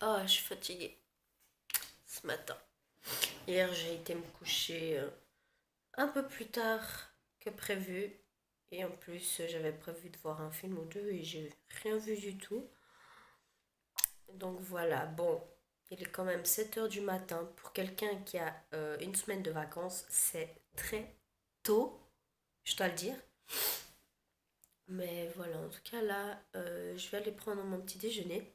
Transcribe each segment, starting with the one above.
Oh, je suis fatiguée ce matin. Hier, j'ai été me coucher un peu plus tard que prévu. Et en plus, j'avais prévu de voir un film ou deux et j'ai rien vu du tout. Donc voilà, bon, il est quand même 7 heures du matin. Pour quelqu'un qui a une semaine de vacances, c'est très tôt, je dois le dire. Mais voilà, en tout cas là, je vais aller prendre mon petit déjeuner.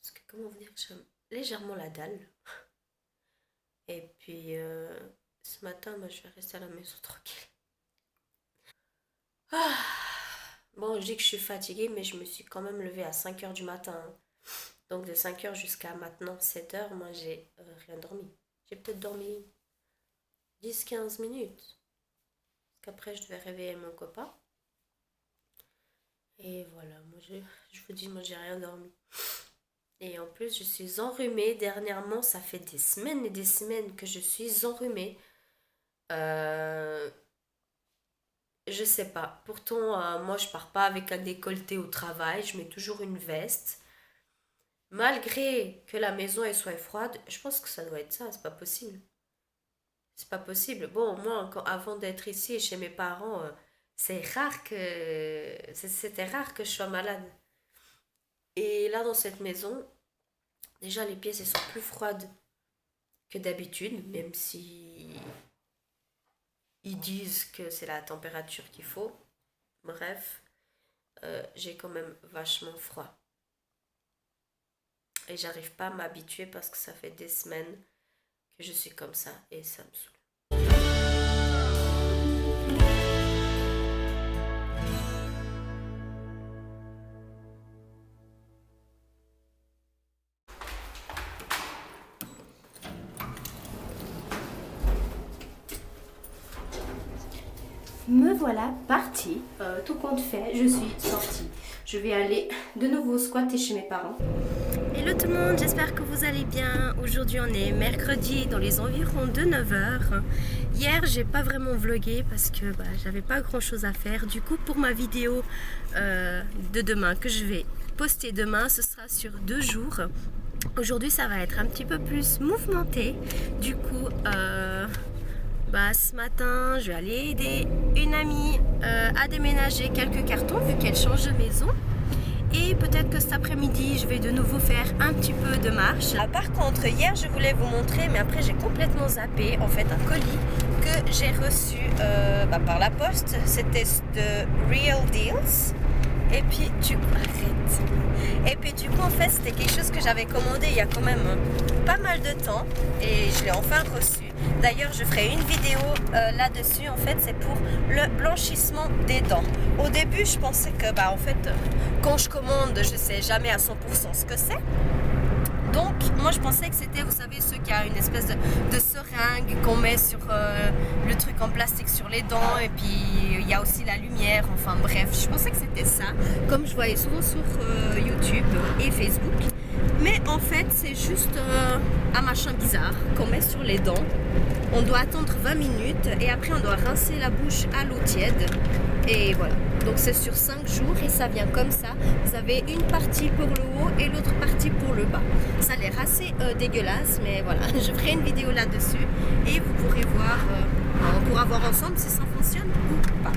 Parce que comment vous dire, j'ai légèrement la dalle. Et puis ce matin, moi, je vais rester à la maison tranquille. Ah, bon, je dis que je suis fatiguée, mais je me suis quand même levée à 5 heures du matin, hein. Donc de 5 heures jusqu'à maintenant 7 heures, moi, j'ai rien dormi. J'ai peut-être dormi 10-15 minutes. Parce qu'après, je devais réveiller mon copain. Et voilà, moi, je vous dis, moi, j'ai rien dormi. Et en plus, je suis enrhumée. Dernièrement, ça fait des semaines et des semaines que je suis enrhumée. Euh, je sais pas. Pourtant, moi, je pars pas avec un décolleté au travail. Je mets toujours une veste. Malgré que la maison elle soit froide, je pense que ça doit être ça. C'est pas possible. C'est pas possible. Bon, moi, avant d'être ici chez mes parents, c'était rare que je sois malade. Et là, dans cette maison, déjà les pièces elles sont plus froides que d'habitude, même si ils disent que c'est la température qu'il faut. Bref, j'ai quand même vachement froid. Et j'arrive pas à m'habituer parce que ça fait des semaines que je suis comme ça et ça me saoule. Me voilà partie, tout compte fait, je suis sortie. Je vais aller de nouveau squatter chez mes parents. Hello tout le monde, j'espère que vous allez bien. Aujourd'hui on est mercredi dans les environs de 9 heures. Hier j'ai pas vraiment vlogué parce que j'avais pas grand chose à faire. Du coup pour ma vidéo de demain que je vais poster demain, ce sera sur 2 jours. Aujourd'hui ça va être un petit peu plus mouvementé. Du coup ce matin, je vais aller aider une amie à déménager quelques cartons vu qu'elle change de maison. Et peut-être que cet après-midi, je vais de nouveau faire un petit peu de marche. Par contre, hier, je voulais vous montrer, mais après, j'ai complètement zappé, en fait, un colis que j'ai reçu par la poste. C'était de Real Deals. Et puis, du coup, en fait, c'était quelque chose que j'avais commandé il y a quand même pas mal de temps. Et je l'ai enfin reçu. D'ailleurs, je ferai une vidéo là-dessus. En fait, c'est pour le blanchissement des dents. Au début, je pensais que, en fait, quand je commande, je sais jamais à 100% ce que c'est. Donc, moi, je pensais que c'était, vous savez, ceux qui a une espèce de seringue qu'on met sur le truc en plastique sur les dents. Et puis, il y a aussi la lumière. Enfin, bref, je pensais que c'était ça. Comme je voyais souvent sur YouTube et Facebook. Mais en fait, c'est juste un machin bizarre qu'on met sur les dents. On doit attendre 20 minutes et après, on doit rincer la bouche à l'eau tiède. Et voilà. Donc c'est sur 5 jours et ça vient comme ça. Vous avez une partie pour le haut et l'autre partie pour le bas. Ça a l'air assez dégueulasse, mais voilà. Je ferai une vidéo là-dessus et vous pourrez voir, on pourra voir ensemble si ça fonctionne ou pas.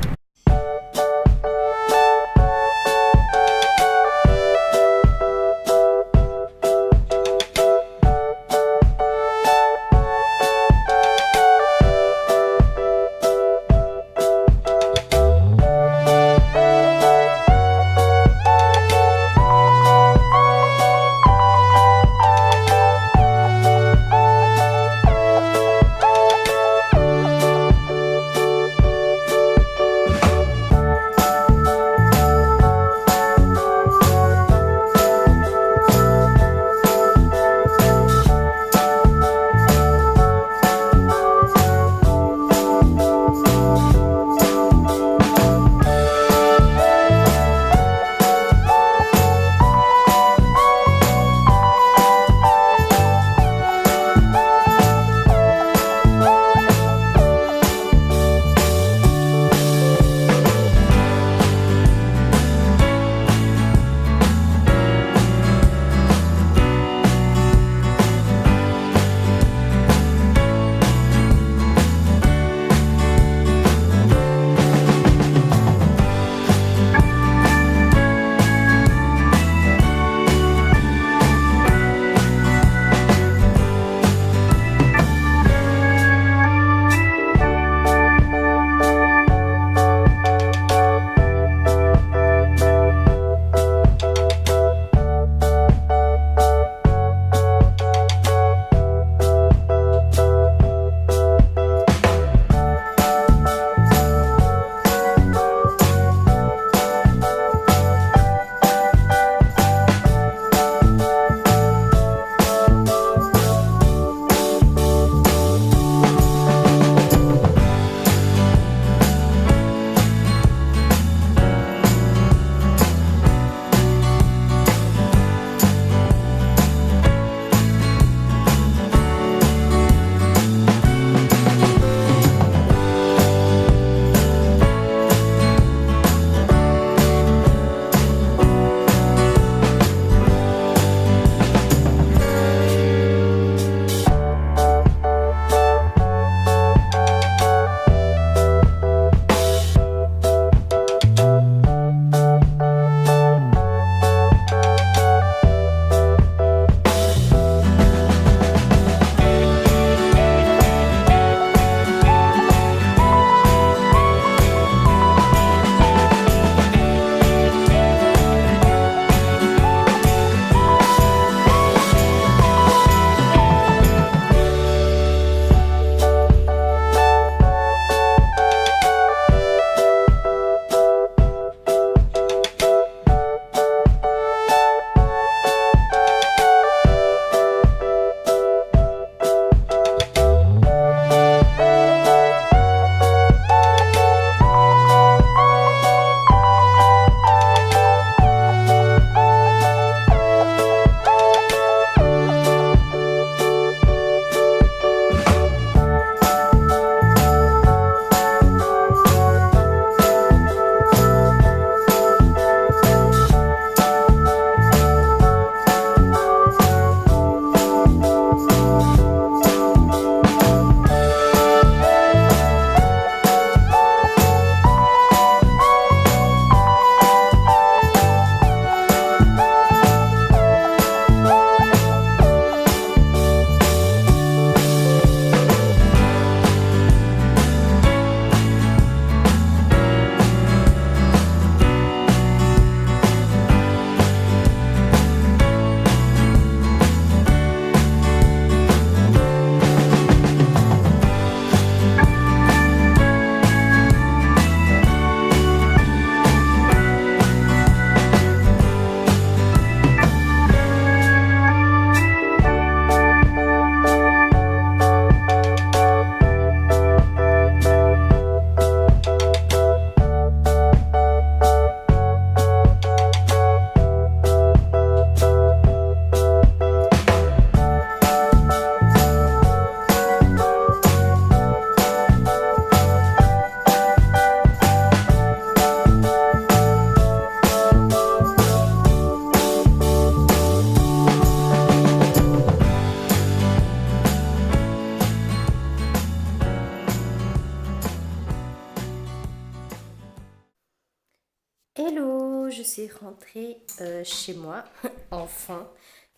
suis rentrée chez moi, enfin.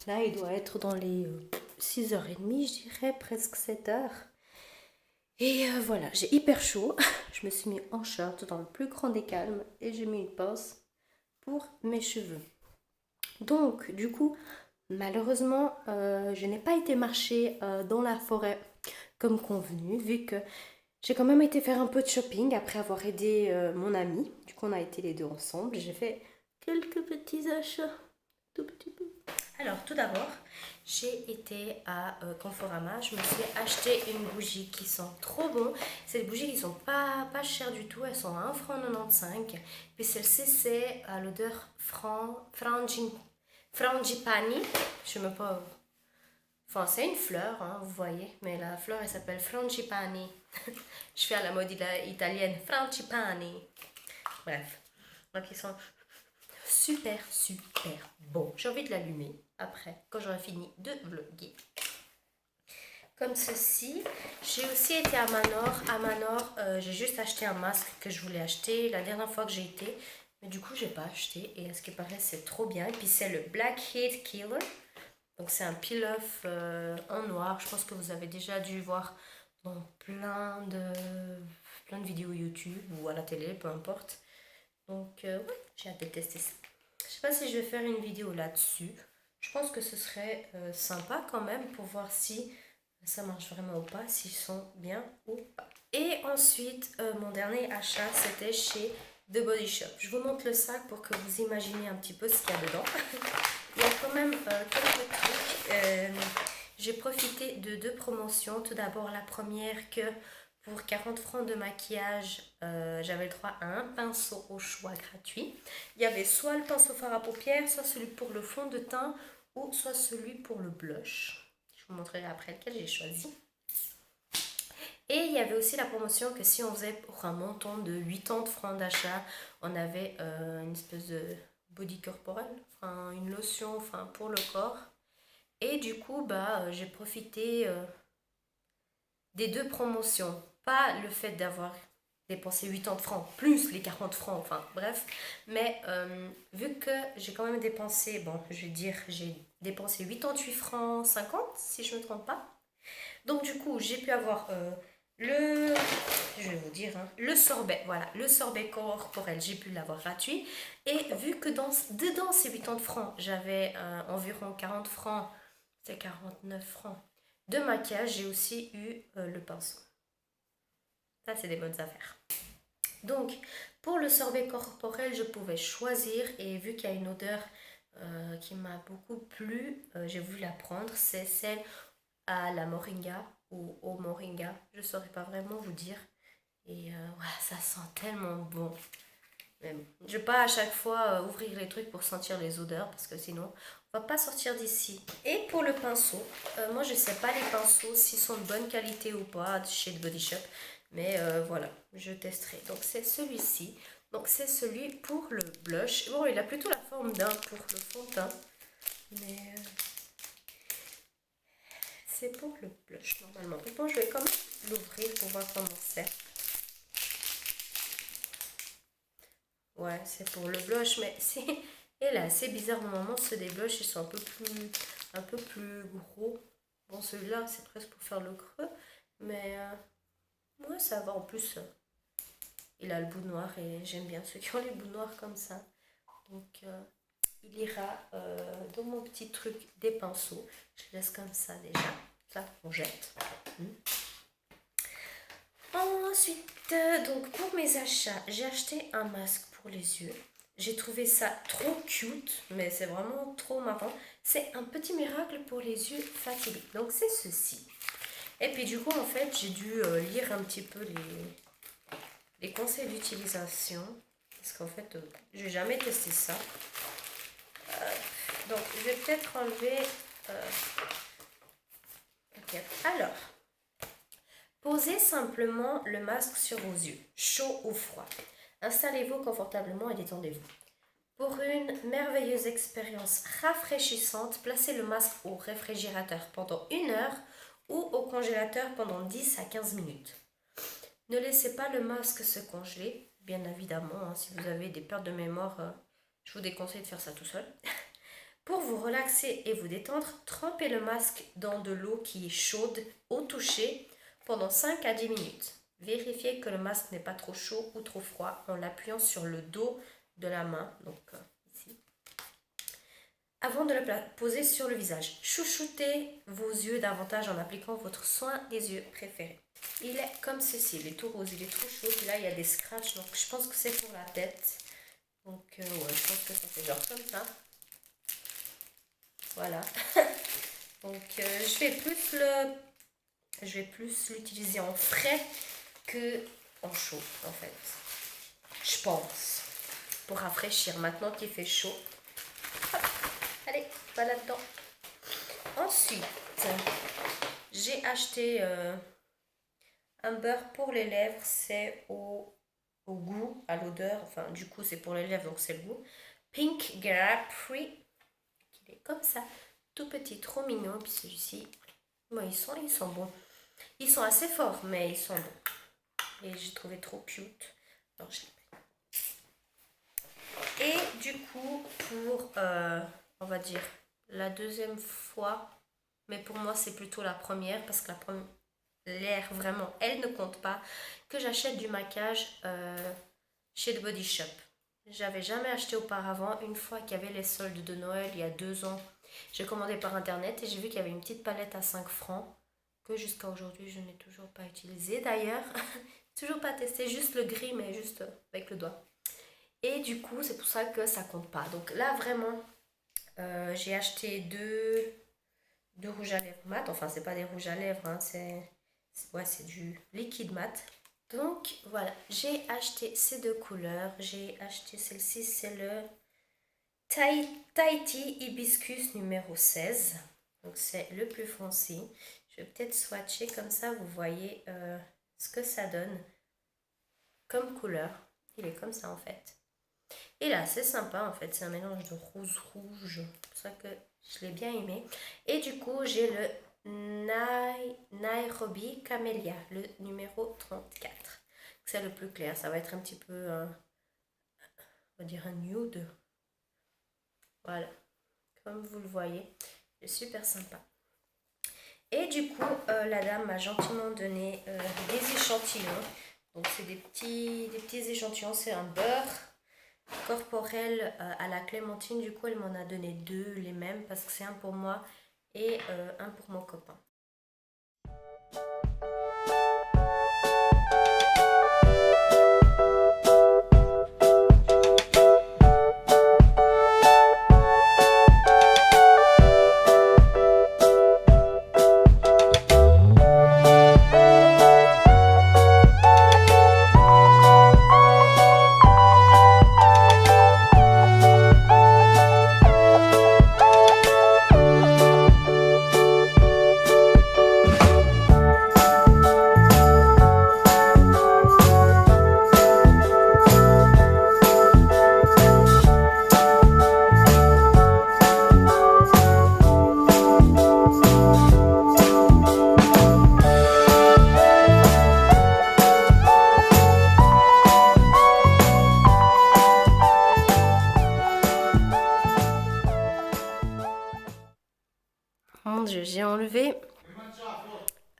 Là, il doit être dans les 6h30, je dirais, presque 7h. Et voilà, j'ai hyper chaud. Je me suis mis en short dans le plus grand des calmes et j'ai mis une pince pour mes cheveux. Donc, du coup, malheureusement, je n'ai pas été marcher dans la forêt comme convenu, vu que j'ai quand même été faire un peu de shopping après avoir aidé mon ami. Du coup, on a été les deux ensemble. J'ai fait quelques petits achats, tout petit peu. Alors, tout d'abord, j'ai été à Conforama. Je me suis acheté une bougie qui sent trop bon. C'est des bougies qui sont pas chères du tout. Elles sont à 1,95 €. Puis celle-ci, c'est à l'odeur frangipani. Je me pas. Enfin, c'est une fleur, hein, vous voyez. Mais la fleur, elle s'appelle frangipani. Je fais à la mode italienne. Frangipani. Bref. Donc, ils sont super bon. J'ai envie de l'allumer après, quand j'aurai fini de vlogger. Comme ceci. J'ai aussi été à Manor. À Manor, j'ai juste acheté un masque que je voulais acheter la dernière fois que j'ai été. Mais du coup, j'ai pas acheté. Et à ce qui paraît, c'est trop bien. Et puis, c'est le Blackhead Killer. Donc, c'est un peel-off en noir. Je pense que vous avez déjà dû voir dans plein de vidéos YouTube ou à la télé, peu importe. Donc, ouais, j'ai hâte de tester ça. Je sais pas si je vais faire une vidéo là-dessus. Je pense que ce serait sympa quand même pour voir si ça marche vraiment ou pas, s'ils sont bien ou pas. Et ensuite, mon dernier achat, c'était chez The Body Shop. Je vous montre le sac pour que vous imaginez un petit peu ce qu'il y a dedans. Il y a quand même quelques trucs. J'ai profité de deux promotions. Tout d'abord, la première que pour 40 francs de maquillage, j'avais le droit à un pinceau au choix gratuit. Il y avait soit le pinceau fard à paupières, soit celui pour le fond de teint, ou soit celui pour le blush. Je vous montrerai après lequel j'ai choisi. Et il y avait aussi la promotion que si on faisait pour un montant de 80 francs d'achat, on avait une espèce de body corporel, enfin une lotion pour le corps. Et du coup, j'ai profité des deux promotions. Pas le fait d'avoir dépensé 80 francs plus les 40 francs, enfin bref. Mais vu que j'ai quand même dépensé, bon, je vais dire, j'ai dépensé 88 francs 50, si je ne me trompe pas. Donc du coup, j'ai pu avoir je vais vous dire, hein, le sorbet, voilà, le sorbet corporel, j'ai pu l'avoir gratuit. Et vu que dedans ces 80 francs, j'avais environ 40 francs, c'est 49 francs de maquillage, j'ai aussi eu le pinceau. Ça, c'est des bonnes affaires. Donc, pour le sorbet corporel, je pouvais choisir. Et vu qu'il y a une odeur qui m'a beaucoup plu, j'ai voulu la prendre. C'est celle à la moringa ou au moringa. Je ne saurais pas vraiment vous dire. Et ouais, ça sent tellement bon. Mais bon, je ne vais pas à chaque fois ouvrir les trucs pour sentir les odeurs parce que sinon on va pas sortir d'ici. Et pour le pinceau, moi je sais pas les pinceaux s'ils sont de bonne qualité ou pas chez The Body Shop, mais voilà, je testerai. Donc c'est celui-ci. Donc c'est celui pour le blush. Bon, il a plutôt la forme d'un pour le fond de teint, mais c'est pour le blush normalement. Mais bon, je vais quand même l'ouvrir pour voir comment c'est. Ouais, c'est pour le blush, mais c'est... Et là, c'est bizarre, normalement, ceux des blushs, ils sont un peu plus gros. Bon, celui-là, c'est presque pour faire le creux, mais ouais, ça va. En plus, il a le bout noir et j'aime bien ceux qui ont les bouts noirs comme ça. Donc, il ira dans mon petit truc des pinceaux. Je laisse comme ça déjà. Ça, on jette. Ensuite, donc pour mes achats, j'ai acheté un masque pour les yeux. J'ai trouvé ça trop cute, mais c'est vraiment trop marrant. C'est un petit miracle pour les yeux fatigués. Donc c'est ceci. Et puis du coup, en fait, j'ai dû lire un petit peu les conseils d'utilisation. Parce qu'en fait, je n'ai jamais testé ça. Donc je vais peut-être enlever... ok. Alors... Posez simplement le masque sur vos yeux, chaud ou froid. Installez-vous confortablement et détendez-vous. Pour une merveilleuse expérience rafraîchissante, placez le masque au réfrigérateur pendant 1 heure ou au congélateur pendant 10 à 15 minutes. Ne laissez pas le masque se congeler, bien évidemment, hein, si vous avez des pertes de mémoire, Je vous déconseille de faire ça tout seul. Pour vous relaxer et vous détendre, trempez le masque dans de l'eau qui est chaude au toucher pendant 5 à 10 minutes. Vérifiez que le masque n'est pas trop chaud ou trop froid en l'appuyant sur le dos de la main, donc ici, avant de le poser sur le visage. Chouchoutez vos yeux davantage en appliquant votre soin des yeux préféré. Il est comme ceci, il est tout rose, il est trop chaud, puis là il y a des scratchs, donc je pense que c'est pour la tête. Donc ouais, je pense que ça fait genre comme ça. Voilà. Donc je vais plus l'utiliser en frais que en chaud en fait. Je pense. Pour rafraîchir maintenant qu'il fait chaud. Hop, allez, pas là-dedans. Ensuite, j'ai acheté un beurre pour les lèvres. C'est au goût, à l'odeur. Enfin, du coup, c'est pour les lèvres, donc c'est le goût. Pink Grapefruit. Il est comme ça. Tout petit, trop mignon. Puis celui-ci, bon, ils sont bons. Ils sont assez forts, mais ils sont bons. Et j'ai trouvé trop cute. Alors, je les mets. Et du coup, pour, on va dire, la deuxième fois, mais pour moi, c'est plutôt la première, parce que la première, l'air vraiment, elle ne compte pas, que j'achète du maquillage chez The Body Shop. J'avais jamais acheté auparavant. Une fois qu'il y avait les soldes de Noël, il y a 2 ans, j'ai commandé par internet et j'ai vu qu'il y avait une petite palette à 5 francs que jusqu'à aujourd'hui je n'ai toujours pas utilisée d'ailleurs. Toujours pas testé, juste le gris mais juste avec le doigt. Et du coup c'est pour ça que ça compte pas. Donc là vraiment j'ai acheté deux rouges à lèvres mat. Enfin c'est pas des rouges à lèvres, hein, c'est du liquide mat. Donc voilà, j'ai acheté ces 2 couleurs. J'ai acheté celle-ci, c'est le Tahiti Hibiscus numéro 16. Donc c'est le plus foncé. Je vais peut-être swatcher comme ça, vous voyez ce que ça donne comme couleur. Il est comme ça en fait. Et là c'est sympa en fait, c'est un mélange de rose rouge. C'est pour ça que je l'ai bien aimé. Et du coup j'ai le Nairobi Camellia, le numéro 34. C'est le plus clair, ça va être un petit peu, on va dire un nude. Voilà, comme vous le voyez, c'est super sympa. Et du coup, la dame m'a gentiment donné des échantillons. Donc c'est des petits échantillons, c'est un beurre corporel à la clémentine. Du coup, elle m'en a donné 2, les mêmes, parce que c'est un pour moi et un pour mon copain. Mon Dieu, j'ai enlevé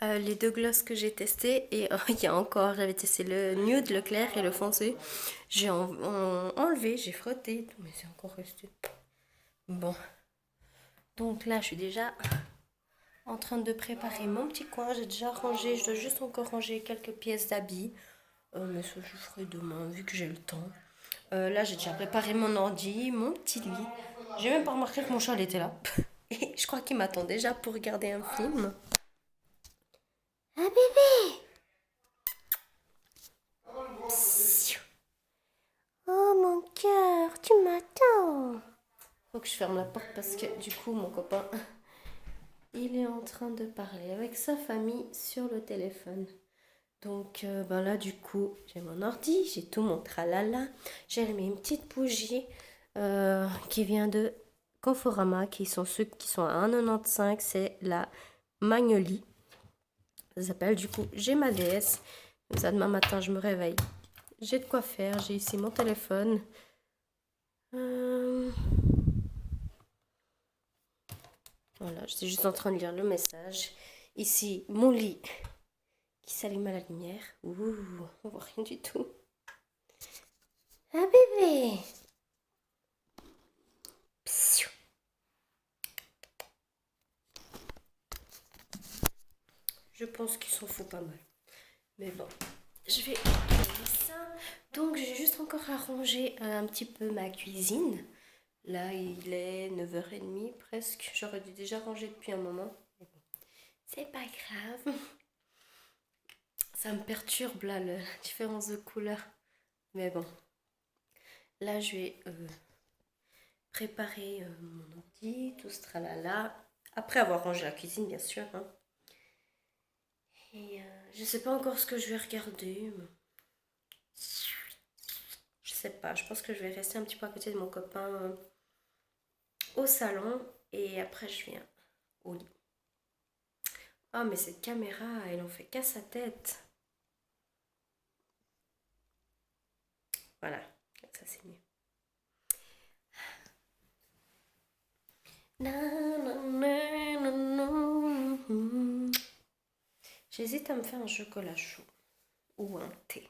les 2 glosses que j'ai testés et il y a encore, j'avais testé le nude, le clair et le foncé. J'ai enlevé, j'ai frotté, mais c'est encore resté. Bon, donc là je suis déjà en train de préparer mon petit coin. J'ai déjà rangé, je dois juste encore ranger quelques pièces d'habits. Mais ça je ferai demain vu que j'ai le temps. Là j'ai déjà préparé mon ordi, mon petit lit. J'ai même pas remarqué que mon chat était là. Et je crois qu'il m'attend déjà pour regarder un film. Ah bébé! Oh mon cœur, tu m'attends! Faut que je ferme la porte parce que du coup mon copain, il est en train de parler avec sa famille sur le téléphone. Donc ben là du coup j'ai mon ordi, j'ai tout mon tralala. J'ai allumé une petite bougie qui vient de Conforama, qui sont ceux qui sont à 1,95, c'est la Magnolie. Ça s'appelle, du coup, j'ai ma déesse. Comme ça, demain matin, je me réveille. J'ai de quoi faire. J'ai ici mon téléphone. Voilà, je suis juste en train de lire le message. Ici, mon lit qui s'allume à la lumière. Ouh, on voit rien du tout. Un bébé. Psiou. Je pense qu'il s'en fout pas mal. Mais bon, je vais regarder ça. Donc, j'ai juste encore à ranger un petit peu ma cuisine. Là, il est 9h30 presque. J'aurais dû déjà ranger depuis un moment. C'est pas grave. Ça me perturbe là, la différence de couleur. Mais bon. Là, je vais préparer mon ordi, tout ce tralala. Après avoir rangé la cuisine, bien sûr. Hein. Et je sais pas encore ce que je vais regarder. Je sais pas, je pense que je vais rester un petit peu à côté de mon copain au salon. Et après, je viens au lit. Ah, mais cette caméra, elle en fait qu'à sa tête. Voilà, ça c'est mieux. J'hésite à me faire un chocolat chaud ou un thé.